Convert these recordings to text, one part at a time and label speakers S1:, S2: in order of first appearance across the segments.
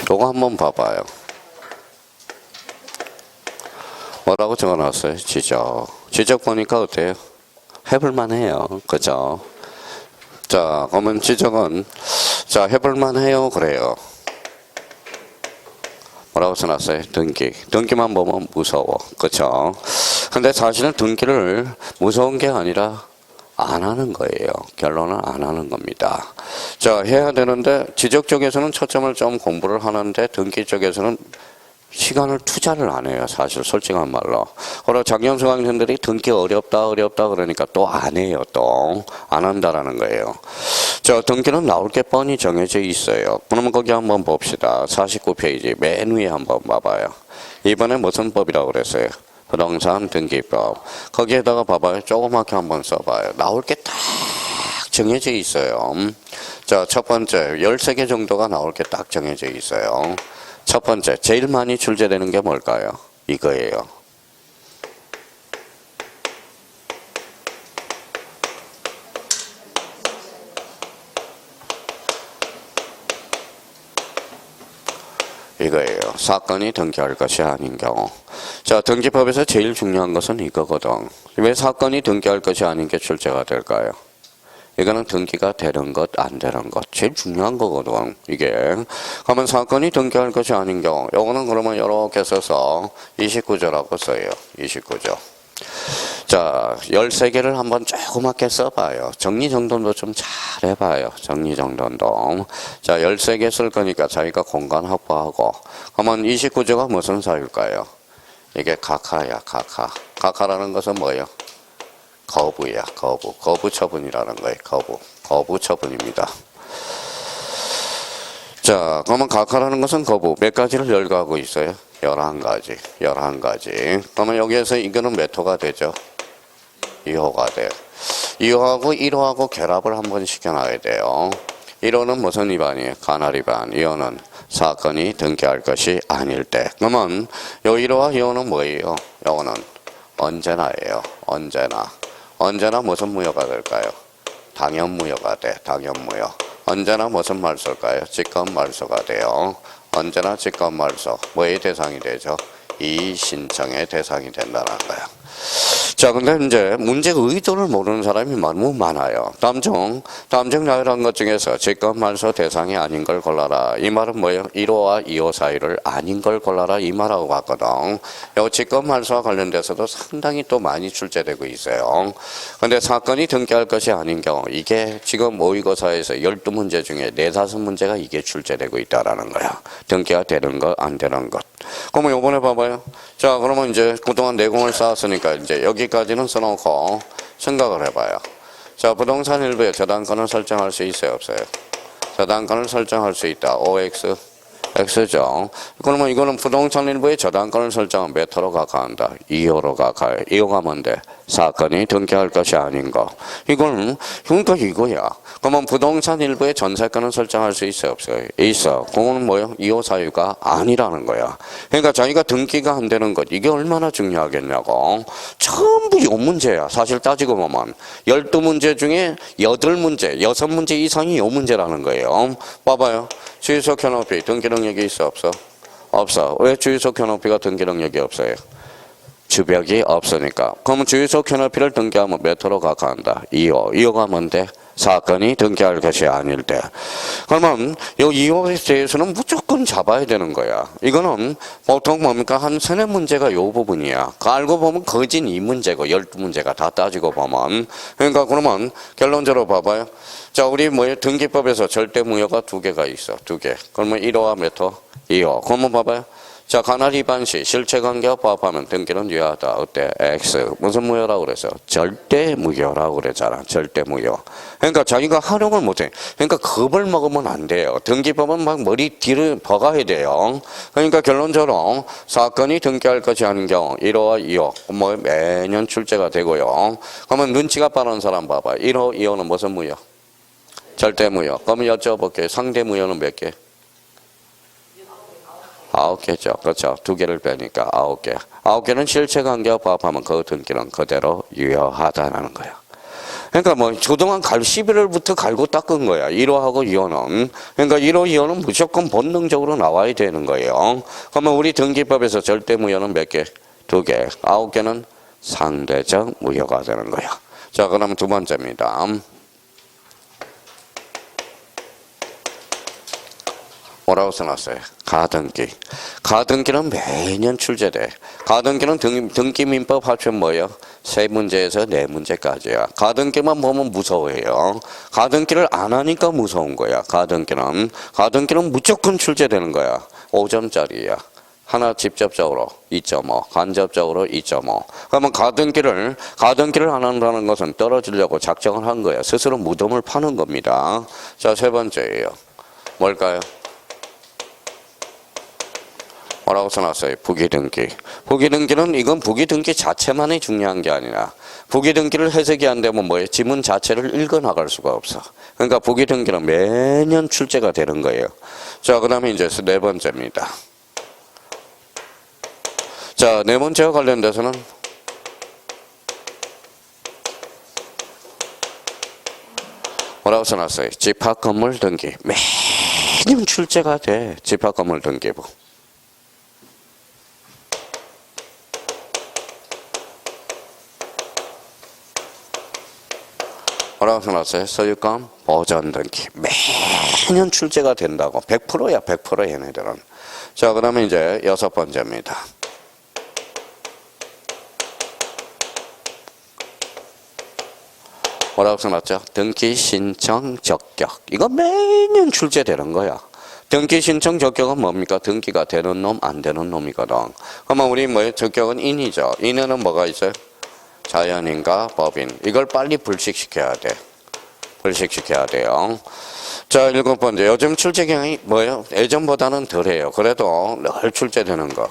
S1: 요거 한번 봐봐요. 뭐라고 적어놨어요? 지적. 지적 보니까 어때요? 해볼만 해요. 그죠? 자, 그러면 지적은, 자, 해볼만 해요. 그래요. 뭐라고 써놨어요? 등기. 등기만 보면 무서워. 그쵸? 근데 사실은 등기를 무서운 게 아니라 안 하는 거예요. 결론은 안 하는 겁니다. 자, 해야 되는데 지적 쪽에서는 초점을 좀 공부를 하는데 등기 쪽에서는 시간을 투자를 안 해요. 사실 솔직한 말로. 그리고 작년 수강생들이 등기 어렵다 그러니까 또 안 해요. 또 안 한다라는 거예요. 자, 등기는 나올 게 뻔히 정해져 있어요. 그러면 거기 한번 봅시다. 49페이지 맨 위에 한번 봐봐요. 이번에 무슨 법이라고 그랬어요? 부동산 등기법. 거기에다가 봐봐요. 조그맣게 한번 써봐요. 나올 게 딱 정해져 있어요. 자, 첫 번째 13개 정도가 나올 게 딱 정해져 있어요. 첫 번째, 제일 많이 출제되는 게 뭘까요? 이거예요. 이거예요. 사건이 등기할 것이 아닌 경우. 자, 등기법에서 제일 중요한 것은 이거거든. 왜 사건이 등기할 것이 아닌 게 출제가 될까요? 이거는 등기가 되는 것, 안 되는 것. 제일 중요한 거거든, 이게. 그러면 사건이 등기할 것이 아닌 경우. 요거는 그러면 이렇게 써서 29조라고 써요. 29조. 자, 13개를 한번 조그맣게 써봐요. 정리정돈도 좀 잘 해봐요. 정리정돈도. 자, 13개 쓸 거니까 자기가 공간 확보하고. 그러면 29조가 무슨 사유일까요? 이게 각하야, 각하. 각하라는 것은 뭐예요? 거부야, 거부. 거부 처분이라는 거예요. 거부. 거부 처분입니다. 자, 그러면 각하라는 것은 거부. 몇 가지를 열거하고 있어요? 11가지. 11가지. 그러면 여기에서 이거는 몇 호가 되죠? 2호가 돼요. 2호하고 1호하고 결합을 한번 시켜놔야 돼요. 1호는 무슨 위반이에요? 관할 위반. 2호는 사건이 등기할 것이 아닐 때. 그러면 요 1호와 2호는 뭐예요? 요거는 언제나예요. 언제나. 언제나 무슨 무효가 될까요? 당연무효가 돼. 당연무효. 언제나 무슨 말소일까요? 직권말소가 돼요. 언제나 직권말소. 뭐의 대상이 되죠? 이의신청의 대상이 된다는 거예요. 자, 근데 이제 문제 의도를 모르는 사람이 너무 많아요. 다음 중 나열한 것 중에서 직권말소 대상이 아닌 걸 골라라. 이 말은 뭐예요? 1호와 2호 사이를 아닌 걸 골라라. 이 말하고 같거든. 이 직권말소와 관련돼서도 상당히 또 많이 출제되고 있어요. 근데 사건이 등기할 것이 아닌 경우, 이게 지금 모의고사에서 12문제 중에 4, 5문제가 이게 출제되고 있다라는 거야. 등기가 되는 것, 안 되는 것. 그러면 요번에 봐봐요. 자, 그러면 이제 그동안 내공을 쌓았으니까 이제 여기까지는 써놓고 생각을 해봐요. 자, 부동산 일부에 저당권을 설정할 수 있어요, 없어요? 저당권을 설정할 수 있다. OX, X죠. 그러면 이거는 부동산 일부에 저당권을 설정한 몇 호로 각하한다? 2호로 각하해. 2호가 뭔데? 사건이 등기할 것이 아닌 거. 이건, 그러니까 이거야. 그러면 부동산 일부에 전세권을 설정할 수 있어요, 없어요? 있어. 그거는 뭐예요? 2호 사유가 아니라는 거야. 그러니까 자기가 등기가 안 되는 것, 이게 얼마나 중요하겠냐고. 전부 요 문제야. 사실 따지고 보면. 12문제 중에 8문제, 6문제 이상이 요 문제라는 거예요. 봐봐요. 주유소 켜높이 등기 능력이 있어, 없어? 없어. 왜 주유소 켜높이가 등기 능력이 없어요? 주벽이 없으니까. 그러면 주유소 켜높이를 등기하면 몇 호로 각하한다? 2호. 2호가 뭔데? 사건이 등기할 것이 아닐 때. 그러면 이 2호에 대해서는 무조건 잡아야 되는 거야. 이거는 보통 뭡니까? 한 3, 4문제가 요 부분이야. 알고 보면 거진 2문제고 12문제가 다 따지고 보면. 그러니까 그러면 결론적으로 봐봐요. 자, 우리 등기법에서 절대무효가 2개가 있어. 2개. 그러면 1호와 몇 호? 2호. 그러면 봐봐요. 자, 관할 위반 시 실체관계와 부합하면 등기는 유효하다. 어때? X. 무슨 무효라고 그랬어? 절대무효라고 그랬잖아. 절대무효. 그러니까 자기가 활용을 못해. 그러니까 겁을 먹으면 안 돼요. 등기법은 막 머리 뒤를 박아야 돼요. 그러니까 결론적으로 사건이 등기할 것이 아닌 경우 1호와 2호 뭐 매년 출제가 되고요. 그러면 눈치가 빠른 사람 봐봐. 1호, 2호는 무슨 무효? 절대무효. 그러면 여쭤볼게요. 상대무효는 몇 개? 9개죠. 그렇죠. 2개를 빼니까 9개. 9개는 실체관계와 부합하면 그 등기는 그대로 유효하다는 거예요. 그러니까 뭐 그동안 11월부터 갈고 닦은 거야. 1호하고 2호는. 그러니까 1호, 2호는 무조건 본능적으로 나와야 되는 거예요. 그러면 우리 등기법에서 절대무효는 몇 개? 2개. 9개는 상대적 무효가 되는 거야. 자, 그럼 두 번째입니다. 뭐라고 써놨어요? 가등기. 가등기는 매년 출제돼. 가등기는 등기민법 합치면 뭐예요? 3문제에서 4문제까지야. 가등기만 보면 무서워해요. 가등기를 안 하니까 무서운 거야. 가등기는 무조건 출제되는 거야. 5점짜리야. 하나 직접적으로 2.5, 간접적으로 2.5. 그러면 가등기를 안 한다는 것은 떨어지려고 작정을 한 거야. 스스로 무덤을 파는 겁니다. 자, 세 번째예요. 뭘까요? 뭐라고 써놨어요? 부기등기. 부기등기는 이건 부기등기 자체만이 중요한 게 아니라 부기등기를 해석이 안 되면 뭐예요? 지문 자체를 읽어나갈 수가 없어. 그러니까 부기등기는 매년 출제가 되는 거예요. 자, 그 다음에 이제 네 번째입니다. 자, 네 번째와 관련돼서는 뭐라고 써놨어요? 집합건물 등기. 매년 출제가 돼. 집합건물 등기부. 뭐라고 써놨어요? 소유권 보전 등기. 매년 출제가 된다고. 100%야, 100% 얘네들은. 자, 그 다음에 이제 여섯 번째입니다. 뭐라고 써놨죠? 등기 신청 적격. 이거 매년 출제되는 거야. 등기 신청 적격은 뭡니까? 등기가 되는 놈, 안 되는 놈이거든. 그러면 우리 뭐예요? 적격은 인이죠. 인에는 뭐가 있어요? 자연인과 법인. 이걸 빨리 불식시켜야 돼. 불식시켜야 돼요. 자, 일곱 번째. 요즘 출제 경향이 뭐예요? 예전보다는 덜해요. 그래도 늘 출제되는 거.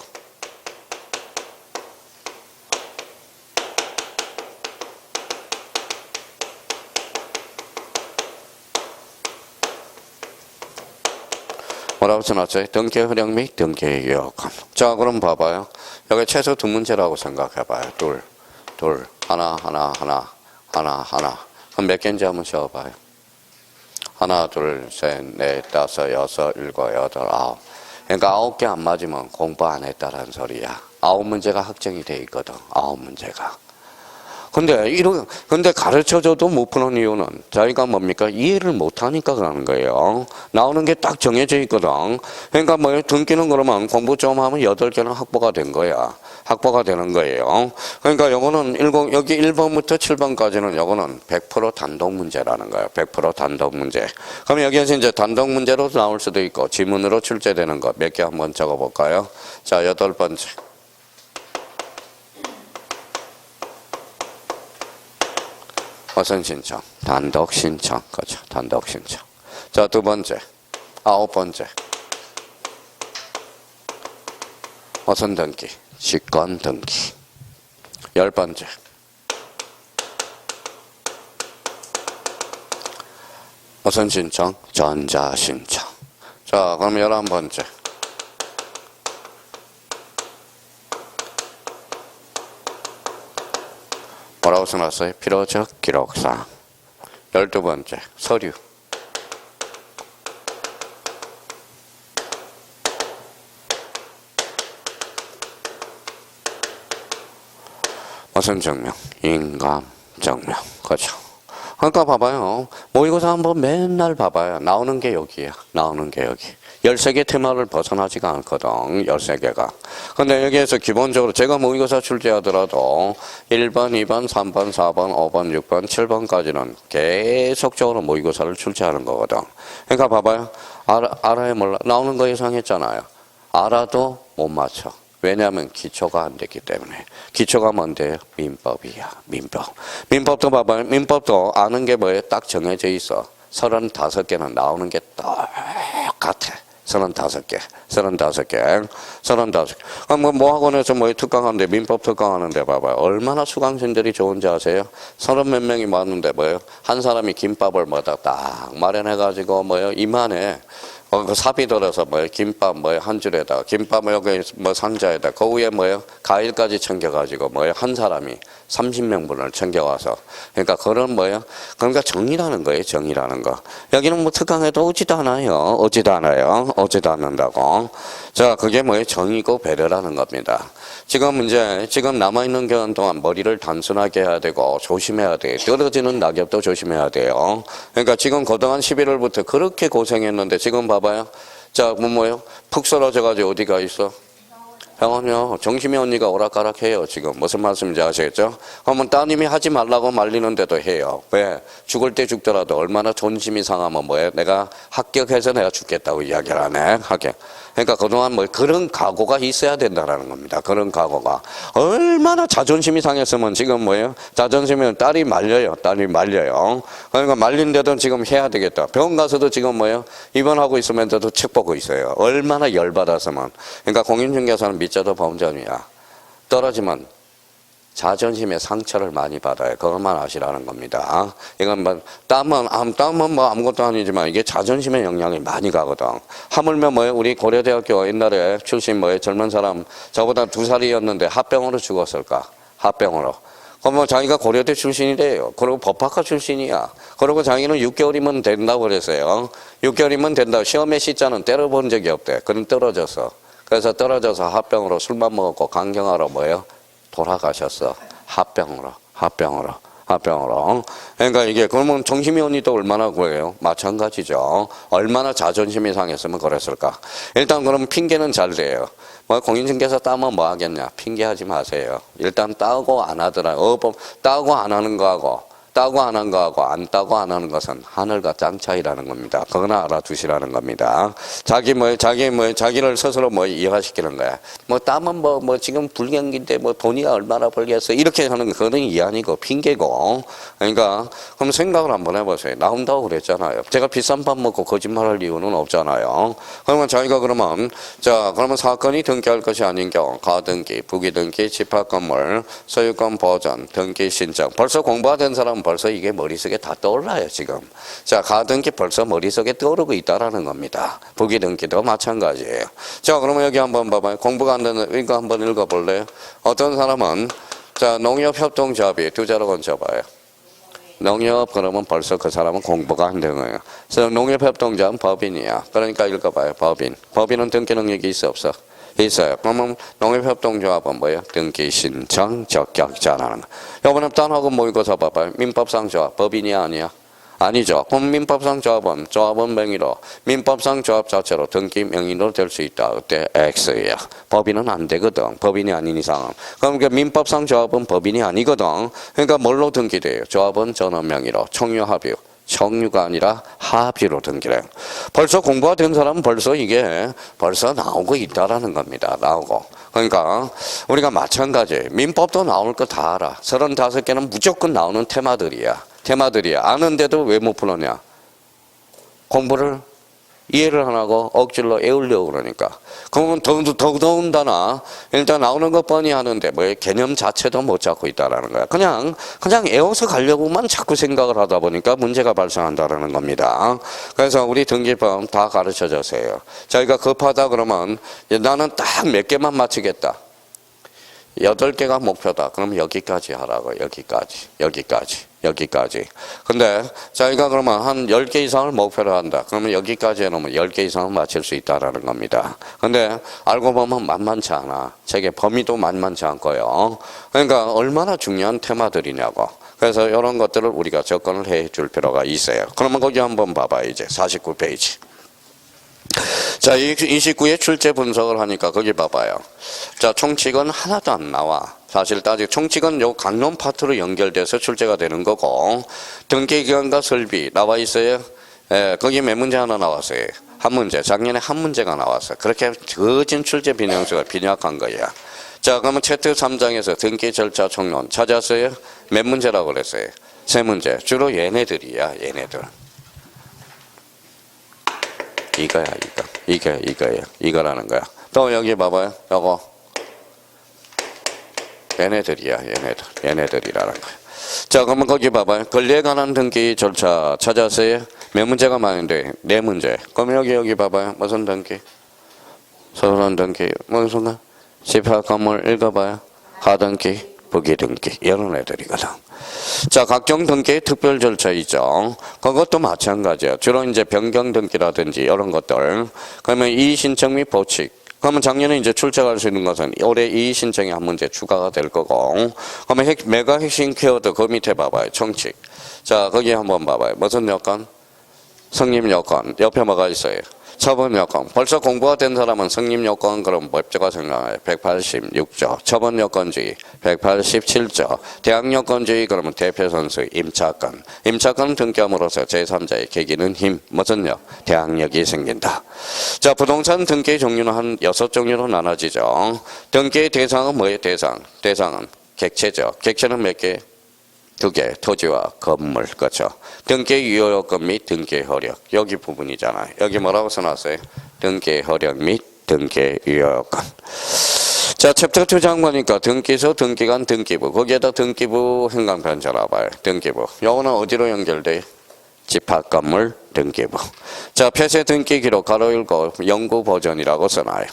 S1: 뭐라고 써놨어요? 등기 흐량 및 등기 요건. 자, 그럼 봐봐요. 여기 최소 두 문제라고 생각해봐요. 둘. 하나. 그럼 몇 개인지 한번 쉬어봐요. 하나, 둘, 셋, 넷, 다섯, 여섯, 일곱, 여덟, 아홉. 그러니까 9개 안 맞으면 공부 안 했다라는 소리야. 9문제가 확정이 돼 있거든. 9문제가. 근데 가르쳐줘도 못 푸는 이유는 자기가 뭡니까? 이해를 못 하니까 그러는 거예요. 나오는 게 딱 정해져 있거든. 그러니까 뭐 등기는 그러면 공부 좀 하면 8개는 확보가 된 거야. 확보가 되는 거예요. 그러니까 요거는 여기 1번부터 7번까지는 요거는 100% 단독 문제라는 거예요. 100% 단독 문제. 그럼 여기에서 이제 단독 문제로 나올 수도 있고 지문으로 출제되는 거 몇 개 한번 적어 볼까요? 자, 8번째. 어선 신청, 단독 신청, 그렇죠. 단독 신청. 자, 두 번째, 9번째. 어선 등기, 직권 등기. 10번째. 어선 신청, 전자 신청. 자, 그럼 11번째. 뭐라고 써놨어요? 필요적 기록사항. 12번째, 서류. 무슨 증명? 인감 증명. 그렇죠. 그러니까 봐봐요. 모의고사 한번 맨날 봐봐요. 나오는 게 여기야. 나오는 게 여기. 13개 테마를 벗어나지가 않거든. 13개가. 근데 여기에서 기본적으로 제가 모의고사 출제하더라도 1번, 2번, 3번, 4번, 5번, 6번, 7번까지는 계속적으로 모의고사를 출제하는 거거든. 그러니까 봐봐요. 알아야 몰라. 나오는 거 예상했잖아요. 알아도 못 맞춰. 왜냐하면 기초가 안 됐기 때문에. 기초가 뭔데요? 민법이야. 민법. 민법도 봐봐요. 민법도 아는 게 뭐예요? 딱 정해져 있어. 35개는 나오는 게 똑같아. 35개. 그럼 뭐 학원에서 뭐 특강하는데 민법 특강하는데 봐봐요. 얼마나 수강생들이 좋은지 아세요? 30몇 명이 왔는데 뭐예요? 한 사람이 김밥을 뭐다 딱 마련해가지고 뭐예요? 이만해. 그 삽이 들어서 김밥 한 줄에다가 김밥 여기 상자에다 그 위에 과일까지 챙겨가지고 한 사람이 30명분을 챙겨와서 그러니까 그런 그러니까 정의라는 거예요. 정의라는 거. 여기는 특강해도 오지도 않아요. 오지도 않는다고. 자, 그게 정의고 배려라는 겁니다. 지금 남아있는 기간 동안 머리를 단순하게 해야 되고 조심해야 돼. 떨어지는 낙엽도 조심해야 돼요. 그러니까 지금 그동안 11월부터 그렇게 고생했는데 지금 봐봐요. 자, 푹 쓰러져가지고 어디가 있어? 병원이요. 정심이 언니가 오락가락해요. 지금 무슨 말씀인지 아시겠죠? 그러면 따님이 하지 말라고 말리는데도 해요. 왜? 죽을 때 죽더라도 얼마나 존심이 상하면 내가 합격해서 내가 죽겠다고 이야기를 하네. 합격. 그러니까 그동안 그런 각오가 있어야 된다라는 겁니다. 그런 각오가. 얼마나 자존심이 상했으면 지금 자존심은 딸이 말려요. 그러니까 말린데도 지금 해야 되겠다. 병원 가서도 지금 입원하고 있으면서도 책 보고 있어요. 얼마나 열받았으면. 그러니까 공인중개사는 밑자도 범죄이야. 떨어지면 자존심의 상처를 많이 받아요. 그것만 아시라는 겁니다. 이건 땀은 아무것도 아니지만 이게 자존심의 영향이 많이 가거든. 하물며 우리 고려대학교 옛날에 출신 젊은 사람 저보다 2살이었는데 합병으로 죽었을까? 합병으로. 그러면 자기가 고려대 출신이래요. 그리고 법학과 출신이야. 그리고 자기는 6개월이면 된다고 그랬어요. 6개월이면 된다. 시험의 시자는 때려본 적이 없대. 그럼 떨어졌어. 그래서 떨어져서 합병으로 술만 먹었고 강경하러 돌아가셨어. 합병으로. 그러니까 이게 그러면 정심이 언니도 얼마나 그래요? 마찬가지죠. 얼마나 자존심이 상했으면 그랬을까? 일단 그럼 핑계는 잘 돼요. 공인중개사 따면 뭐 하겠냐? 핑계하지 마세요. 일단 따고 안 하더라. 따고 안 하는 거하고 따고 안 한 거하고 안 따고 안 하는 것은 하늘과 땅 차이라는 겁니다. 그거나 알아두시라는 겁니다. 자기를 스스로 이해시키는 거야. 따면 지금 불경기인데 돈이 얼마나 벌겠어. 이렇게 하는 그런 이 아니고 핑계고. 그러니까, 그럼 생각을 한번 해보세요. 나온다고 그랬잖아요. 제가 비싼 밥 먹고 거짓말 할 이유는 없잖아요. 그러면 자기가 그러면 사건이 등기할 것이 아닌 경우, 가등기, 부기등기, 집합건물, 소유권 보전, 등기 신청. 벌써 공부가 된 사람은 벌써 이게 머릿속에 다 떠올라요, 지금. 자, 가등기 벌써 머릿속에 떠오르고 있다라는 겁니다. 부기등기도 마찬가지예요. 자, 그러면 여기 한번 봐봐요. 공부가 안 되는, 이거 한번 읽어볼래요? 어떤 사람은, 자, 농협협동조합이 두 자로 건져봐요. 농협 그러면 벌써 그 사람은 공부가 안 되는 거예요. 그래서 농협협동조합은 법인이야. 그러니까 읽어봐요, 법인. 법인은 등기 능력이 있어, 없어? 있어요. 그러면 농협협동조합은 등기 신청 적격자라는 거. 이번에 딴하고 모의고사 봐봐요. 민법상 조합 법인이 아니야? 아니죠. 그럼 민법상 조합은 명의로 민법상 조합 자체로 등기 명의로 될 수 있다. 그때 X야. 법인은 안 되거든. 법인이 아닌 이상은. 그러니까 민법상 조합은 법인이 아니거든. 그러니까 뭘로 등기돼요? 조합은 전원 명의로 청유합유. 청유가 아니라 합의로 등기래요. 벌써 공부가 된 사람은 벌써 나오고 있다라는 겁니다. 나오고. 그러니까 우리가 마찬가지. 민법도 나올 거 다 알아. 35개는 무조건 나오는 테마들이야. 아는데도 왜 못 풀었냐? 공부를 이해를 안 하고 억지로 애우려고 그러니까. 그러면 더더군다나 일단 나오는 것 뻔히 하는데 개념 자체도 못 잡고 있다라는 거야. 그냥 애워서 가려고만 자꾸 생각을 하다 보니까 문제가 발생한다라는 겁니다. 그래서 우리 등기법 다 가르쳐 주세요. 자기가 급하다 그러면 나는 딱 몇 개만 맞추겠다. 8개가 목표다. 그럼 여기까지 하라고. 여기까지. 근데 자기가 그러면 한 10개 이상을 목표로 한다. 그러면 여기까지 해놓으면 10개 이상은 맞출 수 있다라는 겁니다. 근데 알고 보면 만만치 않아. 책의 범위도 만만치 않고요. 그러니까 얼마나 중요한 테마들이냐고. 그래서 이런 것들을 우리가 접근을 해 줄 필요가 있어요. 그러면 거기 한번 봐봐. 이제 49페이지. 자, 29의 출제 분석을 하니까 거기 봐봐요. 자, 총칙은 하나도 안 나와. 사실 따지고 총칙은 요 강론 파트로 연결돼서 출제가 되는 거고, 등기기간과 설비 나와 있어요. 예, 거기 몇 문제 하나 나왔어요. 한 문제. 작년에 한 문제가 나왔어요. 그렇게 거진 출제 빈약수가 빈약한 거야. 자, 그러면 채트 3장에서 등기 절차 총론 찾았어요? 몇 문제라고 그랬어요? 3문제. 주로 얘네들이야, 얘네들. 이거라는 거야. 또 여기 봐봐요. 요거. 얘네들이라는 거야. 자, 그러면 거기 봐봐요. 권리에 관한 등기 절차 찾았어요? 몇 문제가 많은데 네 문제. 그럼 여기 봐봐요. 무슨 등기? 서론 등기. 무슨 순간? 집합 건물 읽어봐요. 하등기, 부기등기 이런 애들이거든. 자, 각종 등기의 특별 절차 있죠. 그것도 마찬가지야. 주로 이제 변경 등기라든지 이런 것들. 그러면 이의 신청 및 보칙. 그러면 작년에 이제 출제할 수 있는 것은 올해 이의 신청이 한 문제 추가가 될 거고. 그러면 메가 핵심 키워드 그 밑에 봐봐요. 청칙. 자, 거기 한번 봐봐요. 무슨 여건? 성립 여건. 옆에 뭐가 있어요? 처분 여건. 벌써 공부가 된 사람은 성립 여건 그럼 법조가 생각나요. 186조. 처분 여건주의 187조. 대항 여건주의 그러면 대표 선수 임차권. 임차권 등기함으로써 제3자의 계기는 힘. 무슨 역? 대항력이 생긴다. 자, 부동산 등기 종류는 한 6종류로 나눠지죠. 등기의 대상은 뭐예요? 대상은 객체죠. 객체는 몇 개? 2개, 토지와 건물, 그렇죠. 등기 유효요건 및 등기 효력. 여기 부분이잖아요. 여기 뭐라고 써놨어요? 등기 효력 및 등기 유효요건. 자, 챕터 2 장 보니까 등기소, 등기관, 등기부. 거기에다 등기부 행강편 전화봐요. 등기부. 요거는 어디로 연결돼요? 집합 건물 등기부. 자, 폐쇄 등기 기록 가로 읽고 연구 버전이라고 써놔요.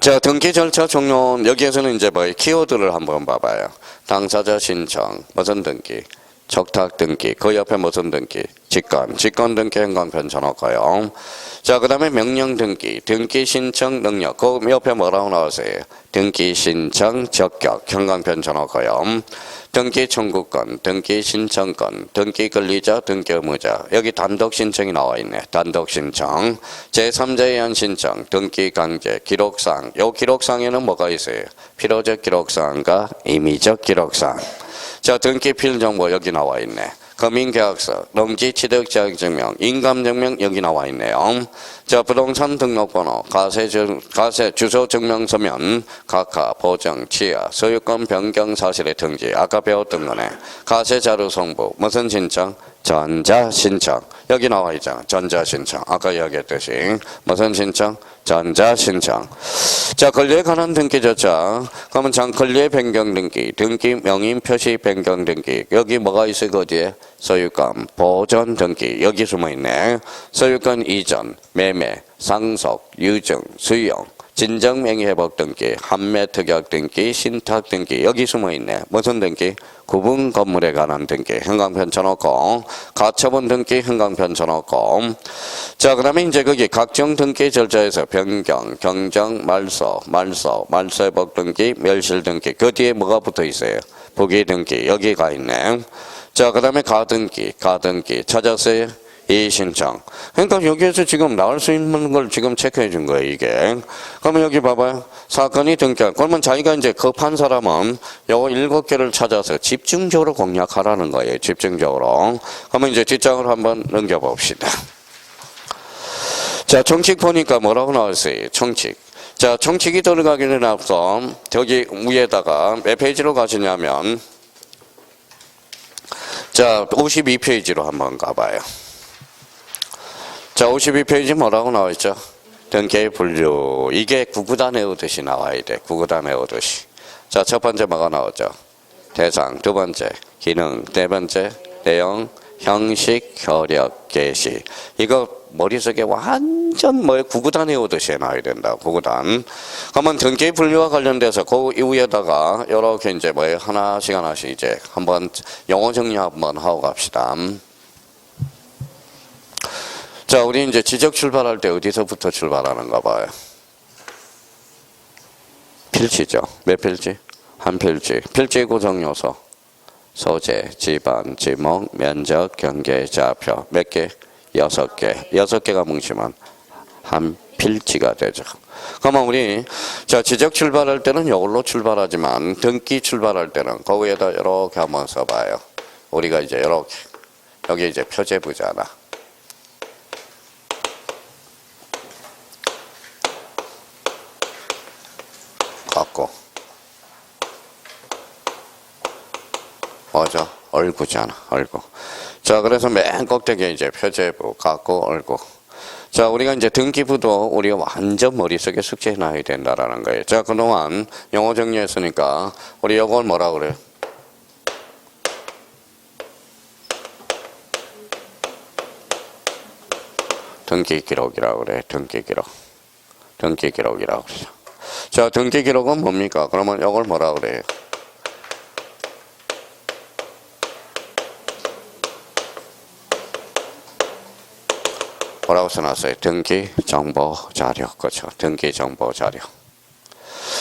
S1: 자, 등기 절차 종료. 여기에서는 이제 뭐예요? 키워드를 한번 봐봐요. 당사자 신청, 무슨 등기? 적탁 등기. 그 옆에 무슨 등기? 직권 등기 행강편 전화가요. 자, 그 다음에 명령 등기, 등기 신청 능력. 그 옆에 뭐라고 나왔어요? 등기 신청 적격 행강편 전화가요. 등기 청구권, 등기 신청권, 등기 권리자, 등기 의무자. 여기 단독 신청이 나와 있네. 단독 신청. 제3자에 의한 신청, 등기 강제, 기록사항. 요 기록사항에는 뭐가 있어요? 필요적 기록사항과 임의적 기록사항. 자, 등기 필정보 여기 나와 있네. 금인계약서, 농지 취득자격증명, 인감증명 여기 나와 있네요. 자, 부동산 등록번호, 가세 주소 증명서면, 각하, 보정, 취하, 소유권 변경 사실의 등지. 아까 배웠던 거네. 가세 자료 송부, 무슨 신청? 전자신청. 여기 나와 있잖아. 전자신청. 아까 이야기했듯이. 무슨 신청? 전자신청. 자, 권리에 관한 등기 절차. 그러면 권리의 변경 등기, 등기 명인 표시 변경 등기. 여기 뭐가 있어요? 거기에? 소유권 보존 등기. 여기 숨어있네. 소유권 이전, 매매, 상속, 유증, 수용, 진정명의회복 등기, 판매 특약 등기, 신탁 등기. 여기 숨어있네. 무슨 등기? 구분 건물에 관한 등기. 행강편 쳐놓고, 가처분 등기 행강편 쳐놓고. 자, 그 다음에 이제 거기 각종 등기 절차에서 변경, 경정, 말소회복 등기, 멸실 등기. 그 뒤에 뭐가 붙어 있어요? 부기 등기. 여기가 있네. 자, 그 다음에 가등기 찾았어요? 이의신청. 그러니까 여기에서 지금 나올 수 있는 걸 지금 체크해 준 거예요, 이게. 그러면 여기 봐봐요. 사건이 등기할. 그러면 자기가 이제 급한 사람은 요거 7개를 찾아서 집중적으로 공략하라는 거예요, 집중적으로. 그러면 이제 뒷장으로 한번 넘겨봅시다. 자, 청칙 보니까 뭐라고 나왔어요? 청칙. 자, 청칙이 들어가기는 앞서 저기 위에다가 몇 페이지로 가시냐면 자, 52페이지로 한번 가봐요. 자, 52페이지 뭐라고 나와있죠? 등기의 분류. 이게 구구단 외우듯이 나와야 돼. 구구단 외우듯이. 자, 첫 번째 뭐가 나오죠? 대상. 두 번째 기능. 네 번째 내용, 형식, 효력, 개시. 이거 머릿속에 완전 구구단 외우듯이 해놔야 된다. 구구단. 그러면 등기 분류와 관련돼서 그 이후에다가 이렇게 이제 하나씩 이제 한번 영어 정리 한번 하고 갑시다. 자, 우리 이제 지적 출발할 때 어디서부터 출발하는가 봐요. 필지죠. 몇 필지? 한 필지. 필지 구성 요소. 소재, 지반, 지목, 면적, 경계, 좌표. 몇 개? 6개. 6개가 뭉치면 한 필지가 되죠. 그러면 우리 자, 지적 출발할 때는 이걸로 출발하지만 등기 출발할 때는 거기에다 이렇게 한번 써봐요. 우리가 이제 이렇게 여기 이제 표제부잖아. 갖고 맞아. 얼구잖아. 얼구. 자, 그래서 맨 꼭대기에 이제 표제부 갖고 얼구. 자, 우리가 이제 등기부도 우리가 완전 머릿속에 숙지해놔야 된다라는 거예요. 자, 그동안 영어 정리했으니까 우리 이걸 뭐라 그래요? 등기 기록이라고 그래. 등기 기록. 등기 기록이라고 그러죠. 자, 등기 기록은 뭡니까? 그러면 이걸 뭐라 그래요? 뭐라고 써놨어요? 등기 정보 자료. 그렇죠. 등기 정보 자료.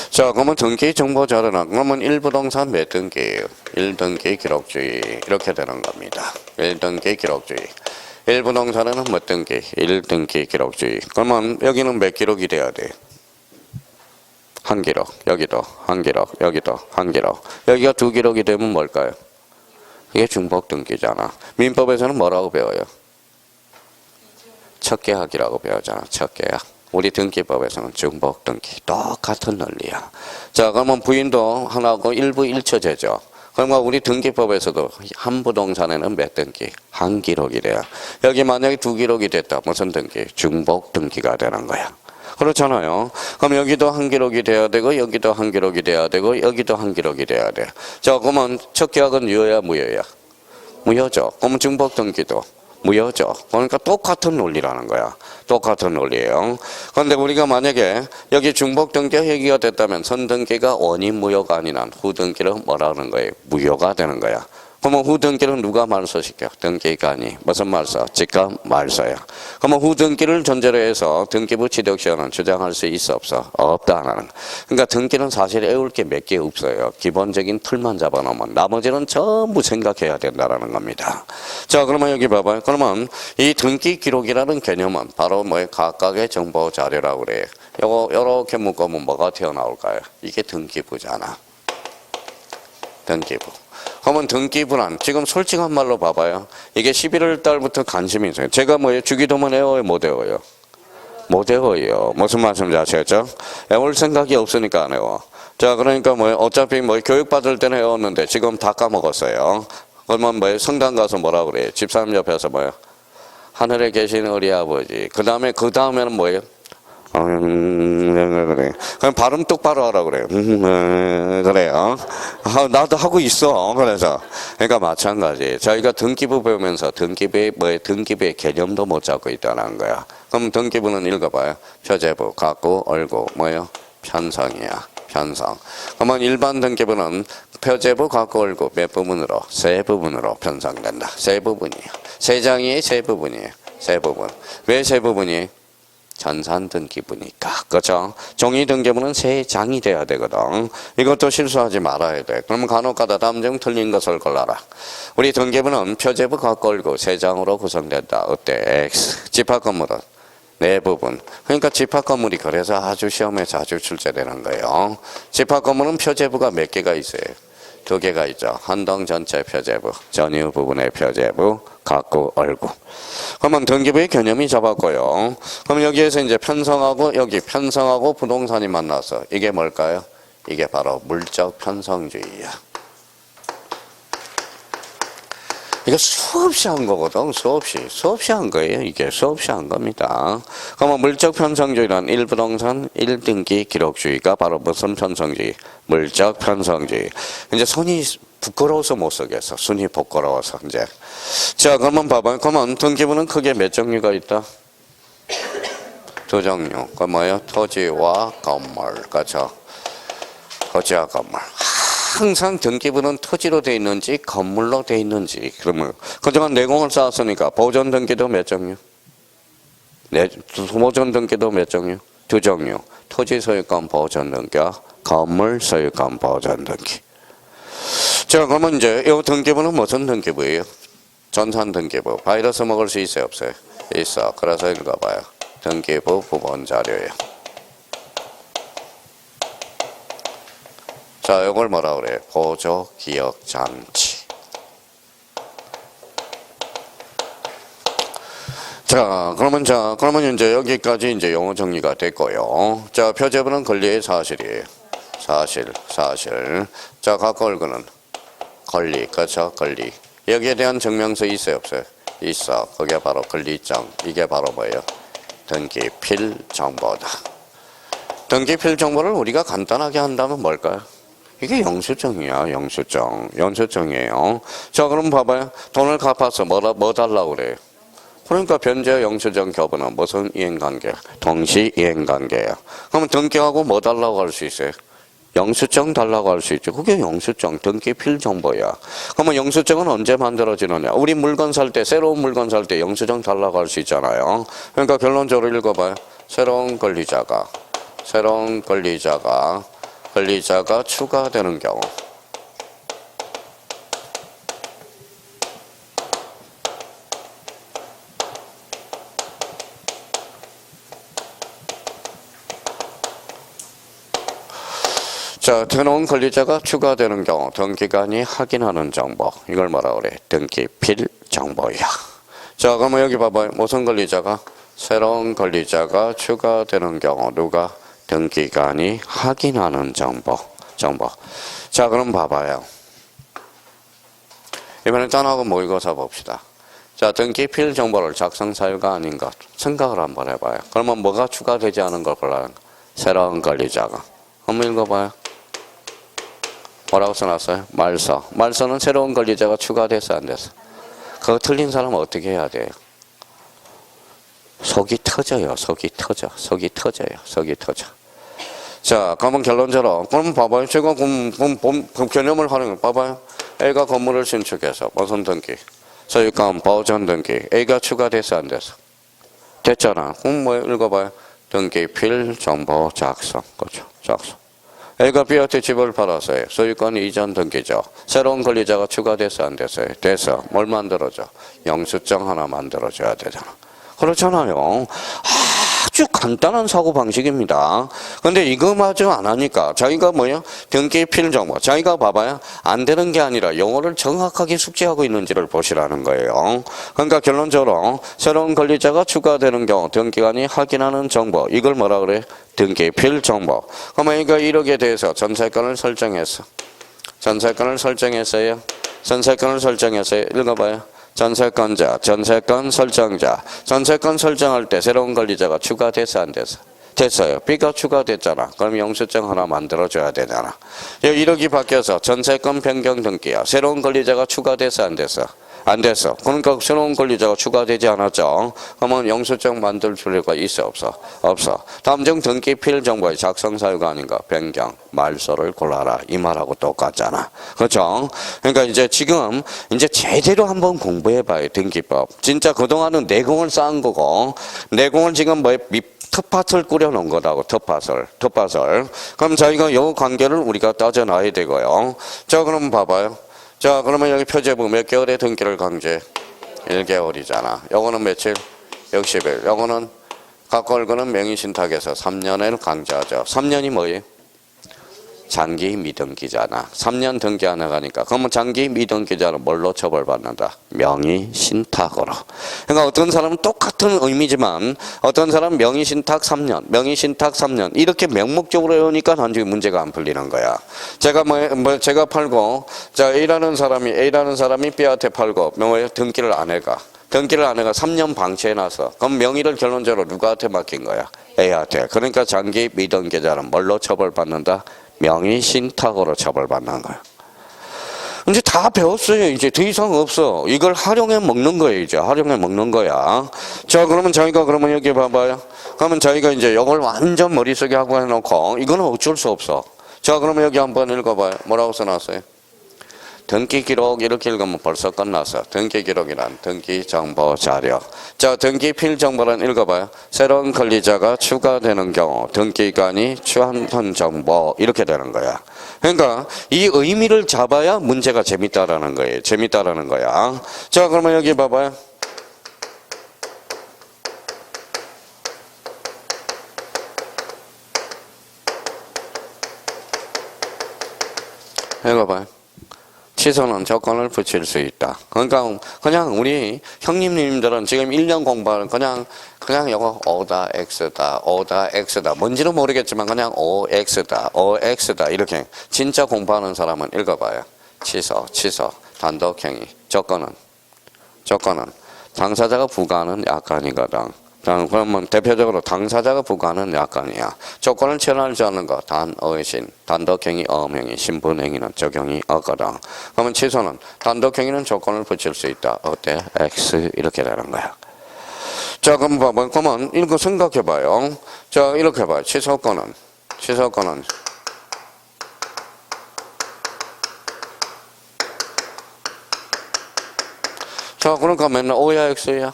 S1: 자, 그러면 등기 정보 자료는 그러면 1부동산 몇 등기예요? 1등기 기록주의. 이렇게 되는 겁니다. 1등기 기록주의. 1부동산에는 몇 등기? 1등기 기록주의. 그러면 여기는 몇 기록이 돼야 돼? 한 기록. 여기도 한 기록. 여기도 한 기록. 여기가 두 기록이 되면 뭘까요? 이게 중복 등기잖아. 민법에서는 뭐라고 배워요? 첫 계약이라고 배우잖아. 첫 계약. 우리 등기법에서는 중복 등기. 똑같은 논리야. 자, 그러면 부인도 하나고 일부 일처제죠. 그러면 우리 등기법에서도 한 부동산에는 몇 등기? 한 기록이 돼요. 여기 만약에 두 기록이 됐다. 무슨 등기? 중복 등기가 되는 거야. 그렇잖아요. 그럼 여기도 한 기록이 돼야 되고 여기도 한 기록이 돼야 되고 여기도 한 기록이 돼야 돼. 자, 그러면 첫 계약은 유효야 무효야? 무효죠. 그러면 중복 등기도 무효죠. 그러니까 똑같은 논리라는 거야. 똑같은 논리예요. 그런데 우리가 만약에 여기 중복 등기가 회기가 됐다면 선등기가 원인 무효가 아닌 한 후등기는 뭐라는 거예요? 무효가 되는 거야. 그러면 후등기는 누가 말소시켜? 등기관이. 무슨 말소? 직감 말소야. 그러면 후등기를 전제로 해서 등기부 취득시효는 주장할 수 있어 없어? 없다 하나는. 그러니까 등기는 사실 외울 게 몇 개 없어요. 기본적인 틀만 잡아놓으면 나머지는 전부 생각해야 된다는 겁니다. 자, 그러면 여기 봐봐요. 그러면 이 등기 기록이라는 개념은 바로 뭐예요? 각각의 정보 자료라고 그래요. 요거 요렇게 묶으면 뭐가 튀어나올까요? 이게 등기부잖아. 등기부. 그러면 등기부란 지금 솔직한 말로 봐봐요. 이게 11월 달부터 관심이 있어요. 제가 뭐예요? 주기도문 외워요? 못 외워요? 못 외워요. 무슨 말씀인지 아시겠죠? 외울 생각이 없으니까 안 외워. 자, 그러니까 뭐예요? 어차피 뭐 교육받을 때는 외웠는데 지금 다 까먹었어요. 그러면 뭐예요? 성당 가서 뭐라 그래요? 집사님 옆에서 뭐예요? 하늘에 계신 우리 아버지. 그 다음에는 뭐예요? 그래. 그럼 발음 똑바로 하라 그래요. 그래요. 나도 하고 있어. 그래서. 그러니까 마찬가지. 저희가 등기부 배우면서 등기부의 개념도 못 잡고 있다는 거야. 그럼 등기부는 읽어봐요. 표제부, 갖고, 얼고, 뭐예요? 편성이야. 편성. 그러면 일반 등기부는 표제부, 갖고, 얼고 몇 부분으로? 세 부분으로 편성된다. 세 부분이에요. 세 장이 세 부분이에요. 세 부분. 왜 세 부분이에요? 전산 등기부니까. 그렇죠? 종이 등기부는 세 장이 돼야 되거든. 이것도 실수하지 말아야 돼. 그러면 간혹가다 다음 중 틀린 것을 골라라. 우리 등기부는 표제부 갖고 얼고 세 장으로 구성된다. 어때? X. 집합 건물은 네 부분. 그러니까 집합 건물이 그래서 아주 시험에 자주 출제되는 거예요. 집합 건물은 표제부가 몇 개가 있어요? 두 개가 있죠. 한동 전체 표제부, 전유 부분의 표제부, 갖고 얼고. 그러면 등기부의 개념이 잡았고요. 그럼 여기에서 이제 편성하고 여기 편성하고 부동산이 만나서 이게 뭘까요? 이게 바로 물적 편성주의야. 이거 수없이 한 거거든. 수없이 한 거예요. 이게 수없이 한 겁니다. 그러면 물적 편성주의란 1부동산 1등기 기록주의가 바로 무슨 편성주의? 물적 편성주의. 이제 손이 부끄러워서 못 쓰겠어. 손이 부끄러워서 이제. 자, 그러면 봐봐요. 그러면 등기부는 크게 몇 종류가 있다? 두 종류. 그 뭐예요? 토지와 건물. 그렇죠? 토지와 건물. 항상 등기부는 토지로 돼 있는지 건물로 돼 있는지 그러면 그동안 내공을 쌓았으니까 보존 등기도 몇 종류? 보존 등기도 몇 종류? 두 종류. 토지 소유권 보존 등기와 건물 소유권 보존 등기. 자, 그러면 이제 이 등기부는 무슨 등기부예요? 전산 등기부. 바이러스 먹을 수 있어요, 없어요? 있어. 그래서 읽어봐요. 등기부 부본 자료예요. 자, 이걸 뭐라 그래요? 보조 기억 장치. 자, 그러면 이제 여기까지 이제 용어 정리가 됐고요. 자, 표제부는 권리의 사실이에요. 사실. 자, 갖고 얼고는 권리, 그렇죠? 권리. 여기에 대한 증명서 있어요, 없어요? 있어. 그게 바로 권리증. 이게 바로 뭐예요? 등기필 정보다. 등기필 정보를 우리가 간단하게 한다면 뭘까요? 이게 영수증이야, 영수증이에요. 자, 그럼 봐봐요. 돈을 갚아서 뭐 달라고 그래요? 그러니까 변제와 영수증 교부는 무슨 이행관계? 동시 이행관계예요. 그러면 등기하고 뭐 달라고 할 수 있어요? 영수증 달라고 할 수 있죠. 그게 영수증, 등기 필정보야. 그러면 영수증은 언제 만들어지느냐? 우리 물건 살 때, 새로운 물건 살 때 영수증 달라고 할 수 있잖아요. 그러니까 결론적으로 읽어봐요. 새로운 권리자가 추가되는 경우. 자, 새로운 권리자가 추가되는 경우 등기관이 확인하는 정보. 이걸 뭐라 그래? 등기필 정보야. 자, 그러면 여기 봐봐요. 무슨 권리자가? 새로운 권리자가 추가되는 경우 누가? 등기관이 확인하는 정보. 자, 그럼 봐봐요. 이번엔 딴하고 모의고사 봅시다. 자, 등기필 정보를 작성 사유가 아닌 것 생각을 한번 해봐요. 그러면 뭐가 추가되지 않은 걸 골라는 거? 새로운 권리자가. 한번 읽어봐요. 뭐라고 써놨어요? 말서. 말서는 새로운 권리자가 추가돼서 안 돼서. 그거 틀린 사람은 어떻게 해야 돼요? 속이 터져요. 자, 그러면 결론적으로. 그럼 봐봐요. 제가 그 개념을 하는 거 봐봐요. A가 건물을 신축해서 무슨 등기? 소유권 보전 등기. A가 추가돼서 안 돼서. 됐잖아. 그럼 뭐 읽어봐요. 등기필 정보 작성. 그렇죠. 작성. A가 B한테 집을 팔았어요. 소유권 이전 등기죠. 새로운 권리자가 추가돼서 안 됐어요. 돼서 뭘 만들어줘? 영수증 하나 만들어줘야 되잖아. 그렇잖아요. 아주 간단한 사고방식입니다. 근데 이거마저 안 하니까 자기가 뭐예요? 등기필 정보. 자기가 봐봐요. 안 되는 게 아니라 영어를 정확하게 숙지하고 있는지를 보시라는 거예요. 그러니까 결론적으로 새로운 권리자가 추가되는 경우 등기관이 확인하는 정보. 이걸 뭐라 그래? 등기필 정보. 그러면 이거 1억에 대해서 전세권을 설정했어. 전세권을 설정했어요. 읽어봐요. 전세권자, 전세권 설정자. 전세권 설정할 때 새로운 권리자가 추가돼서 안 돼서? 됐어요. B가 추가됐잖아. 그럼 영수증 하나 만들어줘야 되잖아. 1억이 바뀌어서 전세권 변경 등기야. 새로운 권리자가 추가돼서 안 돼서? 안 됐어. 그러니까 새로운 권리자가 추가되지 않았죠. 그러면 영수증 만들 필요가 있어? 없어. 다음 중 등기필 정보의 작성 사유가 아닌가? 변경, 말소를 골라라. 이 말하고 똑같잖아. 그렇죠? 그러니까 이제 지금 이제 제대로 한번 공부해봐요. 등기법. 진짜 그동안은 내공을 쌓은 거고 내공을 지금 텃밭을 꾸려놓은 거라고. 텃밭을. 그럼 저희가 이 관계를 우리가 따져놔야 되고요. 자, 그럼 봐봐요. 자, 그러면 여기 표제부 몇 개월의 등기를 강제? 1개월이잖아. 요거는 며칠? 60일. 요거는 갖고 올 거는 명의신탁에서 3년을 강제하죠. 3년이 뭐예요? 장기 미등기잖아. 3년 등기 안 해가니까. 그러면 장기 미등기자는 뭘로 처벌받는다? 명의신탁으로. 그러니까 어떤 사람은 똑같은 의미지만 어떤 사람은 명의신탁 3년 이렇게 명목적으로 해오니까 단지 문제가 안 풀리는 거야. 제가 팔고 자 A라는 사람이 B한테 팔고 등기를 안 해가. 3년 방치해놔서 그럼 명의를 결론적으로 누구한테 맡긴 거야? A한테. 그러니까 장기 미등기자는 뭘로 처벌받는다? 명의신탁으로 처벌받는 거야. 이제 다 배웠어요. 이제 더 이상 없어. 이걸 활용해 먹는 거예요. 이제 활용해 먹는 거야. 자, 그러면 저희가 여기 봐봐요. 그러면 저희가 이제 이걸 완전 머릿속에 하고 해놓고 이거는 어쩔 수 없어. 자, 그러면 여기 한번 읽어봐요. 뭐라고 써놨어요? 등기기록 이렇게 읽으면 벌써 끝났어. 등기기록이란 등기정보자료. 자, 등기필 정보란 읽어봐요. 새로운 권리자가 추가되는 경우 등기관이 취한 정보 이렇게 되는 거야. 그러니까 이 의미를 잡아야 문제가 재밌다라는 거예요. 자, 그러면 여기 봐봐요. 읽어봐요. 취소는 조건을 붙일 수 있다. 그러니까 그냥 우리 형님들은 지금 1년 공부하는 그냥 이거 O다 X다 뭔지는 모르겠지만 그냥 OX다 이렇게 진짜 공부하는 사람은 읽어봐요. 취소 단독행위 조건은 당사자가 부과하는 약관이거든. 그러면 대표적으로 당사자가 부과하는 약관이야. 조건을 체험하지 않는 거 단어의신, 단독행위, 어음행위, 신분행위는 적용이 없거든. 그러면 취소는 단독행위는 조건을 붙일 수 있다. 어때? X 이렇게 되는 거야. 자, 그럼 봐봐요. 그러면 이거 생각해봐요. 자, 이렇게 봐요. 치사건은. 자, 그러니까 맨날 O야, X야?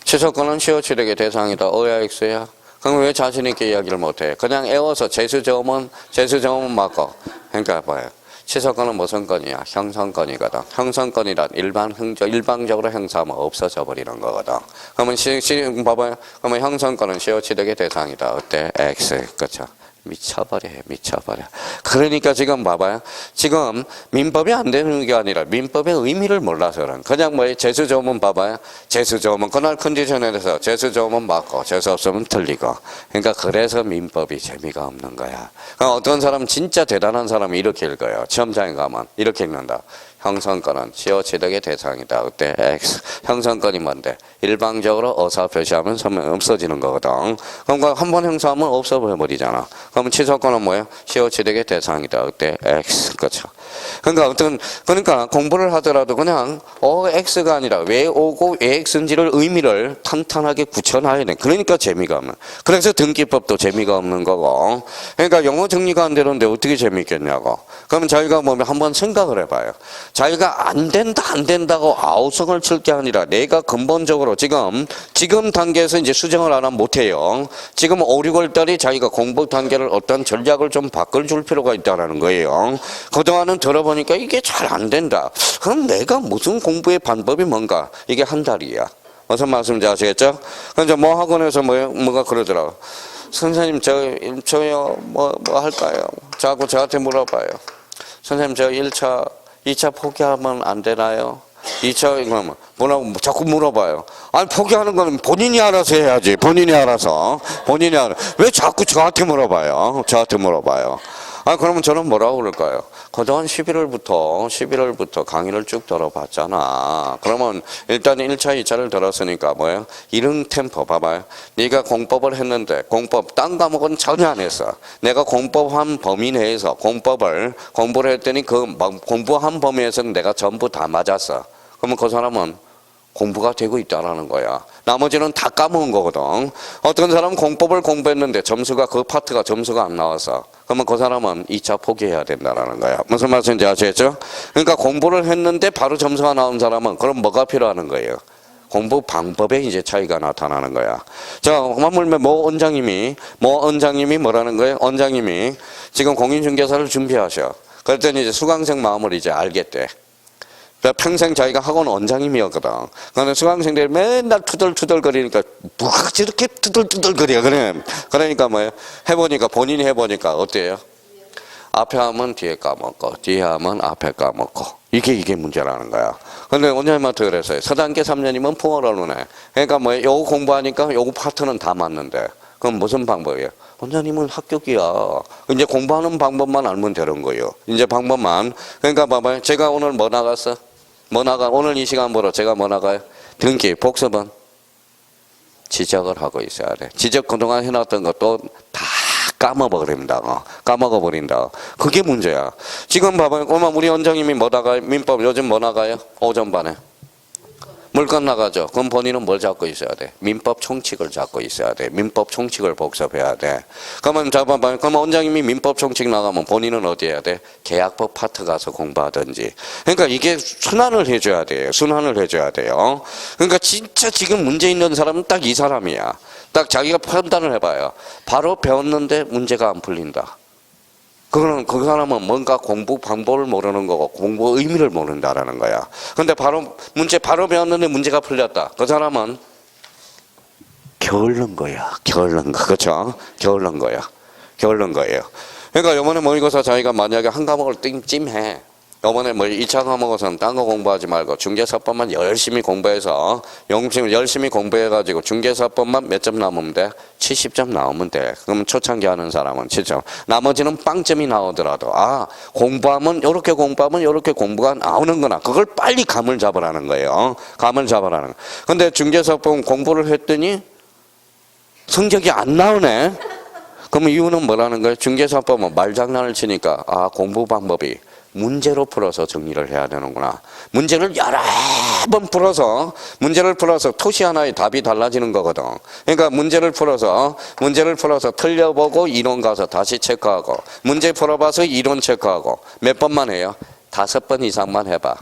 S1: 치사건은 시어치력의 대상이다. O야, X야? 그럼 왜 자신있게 이야기를 못해? 그냥 애워서 재수저음은 맞고. 그러니까 봐요. 치사건은 무슨 건이야? 형성건이거든. 형성건이란 일방적으로 형사하면 없어져 버리는 거거든. 그러면 봐봐요. 그러면 형성건은 시어치력의 대상이다. 어때? X. 그렇죠? 미쳐버려. 그러니까 지금 봐봐요. 지금 민법이 안 되는 게 아니라 민법의 의미를 몰라서 그런. 그냥 뭐 재수조문 봐봐요. 재수조문 그날 컨디션에 대해서 재수조문 맞고 재수 없으면 틀리고. 그러니까 그래서 민법이 재미가 없는 거야. 그러니까 어떤 사람 진짜 대단한 사람이 이렇게 읽어요. 시험장에 가면 이렇게 읽는다. 형성건은 시어치력의 대상이다. 그때 X. 형성건이 뭔데? 일방적으로 어사 표시하면 없어지는 거거든. 그러니까 한 번 형사하면 없어버리잖아. 그러면 치사건은 뭐예요? 시어치력의 대상이다. 그때 X. 그렇죠. 그러니까 공부를 하더라도 그냥 X가 아니라 왜 O고 왜 X인지를 의미를 탄탄하게 굳혀놔야 돼. 그러니까 재미가 없는. 그래서 등기법도 재미가 없는 거고. 그러니까 영어 정리가 안 되는데 어떻게 재미있겠냐고. 그러면 자기가 보면 한번 생각을 해봐요. 자기가 안 된다고 아우성을 칠 게 아니라 내가 근본적으로 지금 단계에서 이제 수정을 안 하면 못해요. 지금 5, 6월달에 자기가 공부 단계를 어떤 전략을 좀 바꿔줄 필요가 있다는 거예요. 그동안은 들어보니까 이게 잘 안 된다. 그럼 내가 무슨 공부의 방법이 뭔가? 이게 한 달이야. 무슨 말씀인지 아시겠죠? 그래서 뭐 학원에서 뭐가 그러더라고. 선생님 저요 뭐 할까요? 자꾸 저한테 물어봐요. 선생님 저 1차 2차 포기하면 안 되나요? 2차 이거 뭐라고 자꾸 물어봐요. 아니 포기하는 건 본인이 알아서 해야지. 본인이 알아. 왜 자꾸 저한테 물어봐요? 그러면 저는 뭐라고 그럴까요? 그동안 11월부터 강의를 쭉 들어봤잖아. 그러면 일단 1차, 2차를 들었으니까 뭐예요? 이런 템포 봐봐요. 네가 공법을 했는데 공법 딴 과목은 전혀 안 했어. 내가 공법한 범위 내에서 공부를 했더니 그 공부한 범위에서 내가 전부 다 맞았어. 그러면 그 사람은 공부가 되고 있다라는 거야. 나머지는 다 까먹은 거거든. 어떤 사람은 공법을 공부했는데 그 파트가 점수가 안 나와서. 그러면 그 사람은 2차 포기해야 된다라는 거야. 무슨 말씀인지 아시겠죠? 그러니까 공부를 했는데 바로 점수가 나온 사람은 그럼 뭐가 필요하는 거예요? 공부 방법에 이제 차이가 나타나는 거야. 자, 하물며 원장님이 뭐라는 거예요? 원장님이 지금 공인중개사를 준비하셔. 그랬더니 이제 수강생 마음을 이제 알겠대. 평생 자기가 학원 원장님이었거든. 그런데 수강생들이 맨날 투덜투덜거리니까 뭐가 저렇게 투덜투덜거려. 그러니까 뭐예요? 본인이 해보니까 어때요? 앞에 하면 뒤에 까먹고 뒤에 하면 앞에 까먹고 이게 문제라는 거야. 근데 원장님한테 그랬어요. 서단계 3년이면 풍어론을 해. 그러니까 요거 공부하니까 요거 파트는 다 맞는데 그럼 무슨 방법이에요? 원장님은 합격이야. 이제 공부하는 방법만 알면 되는 거예요. 이제 방법만. 그러니까 봐봐요. 제가 오늘 오늘 이 시간 보러 제가 나가요? 등기, 복습은 지적을 하고 있어야 돼. 지적 그동안 해놨던 것도 다 까먹어버린다. 그게 문제야. 지금 봐봐요. 우리 원장님이 민법 요즘 나가요? 오전반에. 물건 나가죠. 그럼 본인은 뭘 잡고 있어야 돼? 민법 총칙을 잡고 있어야 돼. 민법 총칙을 복습해야 돼. 그러면 그럼 원장님이 민법 총칙 나가면 본인은 어디 해야 돼? 계약법 파트 가서 공부하든지. 그러니까 이게 순환을 해줘야 돼요. 그러니까 진짜 지금 문제 있는 사람은 딱 이 사람이야. 딱 자기가 판단을 해봐요. 바로 배웠는데 문제가 안 풀린다. 그 사람은 뭔가 공부 방법을 모르는 거고 공부 의미를 모른다라는 거야. 근데 바로 배웠는데 문제가 풀렸다. 그 사람은 게을른 거야. 그렇죠? 게을른 거예요. 그러니까 이번에 모의고사 자기가 만약에 한 과목을 찜해. 이번에 2차 과목에서는 딴 거 공부하지 말고 중개사법만 열심히 공부해서 열심히 공부해가지고 중개사법만 몇 점 나오면 돼? 70점 나오면 돼. 그러면 초창기 하는 사람은 7점. 나머지는 빵점이 나오더라도 공부하면 이렇게 공부가 나오는구나. 그걸 빨리 감을 잡으라는 거예요. 근데 중개사법 공부를 했더니 성적이 안 나오네. 그럼 이유는 뭐라는 거예요? 중개사법은 말장난을 치니까 공부 방법이 문제로 풀어서 정리를 해야 되는구나. 문제를 여러 매번 풀어서 문제를 풀어서 토시 하나에 답이 달라지는 거거든. 그러니까 문제를 풀어서 틀려보고 이론 가서 다시 체크하고 문제 풀어봐서 이론 체크하고 몇 번만 해요? 5번 이상만 해봐.